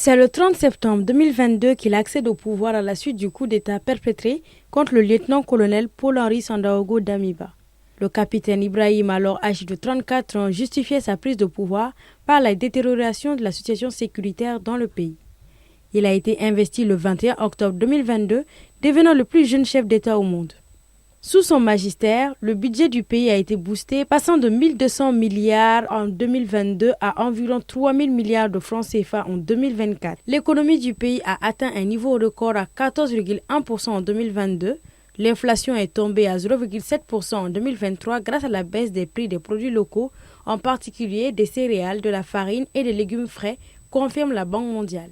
C'est le 30 septembre 2022 qu'il accède au pouvoir à la suite du coup d'État perpétré contre le lieutenant-colonel Paul-Henri Sandaogo Damiba. Le capitaine Ibrahim, alors âgé de 34 ans, justifiait sa prise de pouvoir par la détérioration de la situation sécuritaire dans le pays. Il a été investi le 21 octobre 2022, devenant le plus jeune chef d'État au monde. Sous son magistère, le budget du pays a été boosté, passant de 1200 milliards en 2022 à environ 3000 milliards de francs CFA en 2024. L'économie du pays a atteint un niveau record à 14,1% en 2022. L'inflation est tombée à 0,7% en 2023 grâce à la baisse des prix des produits locaux, en particulier des céréales, de la farine et des légumes frais, confirme la Banque mondiale.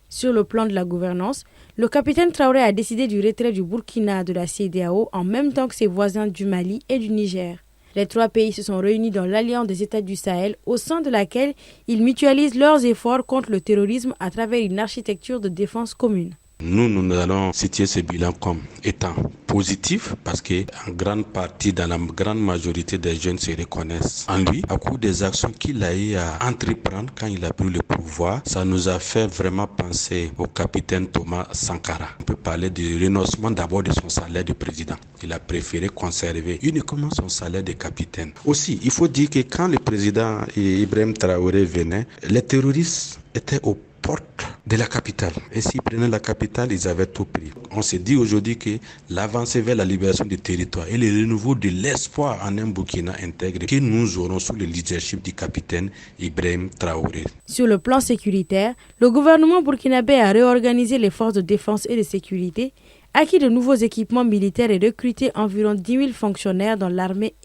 Sur le plan de la gouvernance, le capitaine Traoré a décidé du retrait du Burkina de la CEDEAO en même temps que ses voisins du Mali et du Niger. Les trois pays se sont réunis dans l'Alliance des États du Sahel, au sein de laquelle ils mutualisent leurs efforts contre le terrorisme à travers une architecture de défense commune. Nous allons situer ce bilan comme étant positif parce que en grande partie, dans la grande majorité des jeunes se reconnaissent en lui. À coup des actions qu'il a eu à entreprendre quand il a pris le pouvoir, ça nous a fait vraiment penser au capitaine Thomas Sankara. On peut parler du renoncement d'abord de son salaire de président. Il a préféré conserver uniquement son salaire de capitaine. Aussi, il faut dire que quand le président Ibrahim Traoré venait, les terroristes étaient aux portes de la capitale. Et s'ils prenaient la capitale, ils avaient tout pris. On se dit aujourd'hui que l'avancée vers la libération du territoire et le renouveau de l'espoir en un Burkina intégré que nous aurons sous le leadership du capitaine Ibrahim Traoré. Sur le plan sécuritaire, le gouvernement burkinabé a réorganisé les forces de défense et de sécurité, acquis de nouveaux équipements militaires et recruté environ 10 000 fonctionnaires dans l'armée.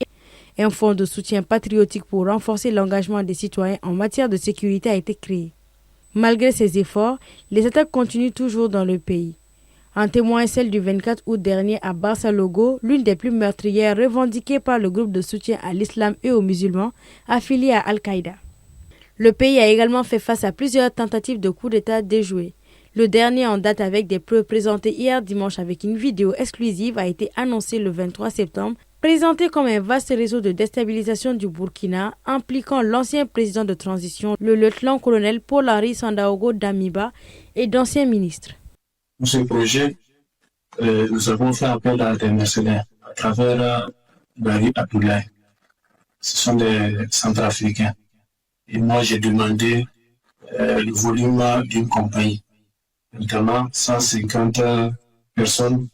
Un fonds de soutien patriotique pour renforcer l'engagement des citoyens en matière de sécurité a été créé. Malgré ces efforts, les attaques continuent toujours dans le pays. En témoigne celle du 24 août dernier à Barça-Logo, l'une des plus meurtrières revendiquée par le groupe de soutien à l'islam et aux musulmans affilié à Al-Qaïda. Le pays a également fait face à plusieurs tentatives de coup d'État déjouées. Le dernier en date avec des preuves présentées hier dimanche avec une vidéo exclusive a été annoncé le 23 septembre, présenté comme un vaste réseau de déstabilisation du Burkina impliquant l'ancien président de transition, le lieutenant-colonel Paul-Henri Sandaogo Damiba et d'anciens ministres. Pour ce projet, nous avons fait appel à des mercenaires à travers Barry Abdoulaye. Ce sont des Centrafricains. Et moi, j'ai demandé le volume d'une compagnie, notamment 150 personnes,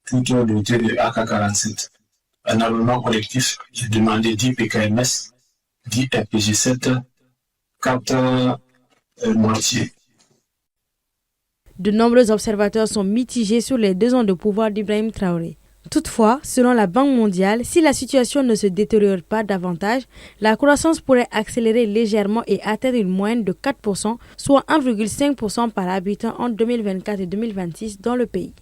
toutes dotées de AK-47. Un armement collectif, j'ai demandé 10 PKMS, 10 RPG-7, 4 mortiers. De nombreux observateurs sont mitigés sur les 2 ans de pouvoir d'Ibrahim Traoré. Toutefois, selon la Banque mondiale, si la situation ne se détériore pas davantage, la croissance pourrait accélérer légèrement et atteindre une moyenne de 4%, soit 1,5% par habitant entre 2024 et 2026 dans le pays.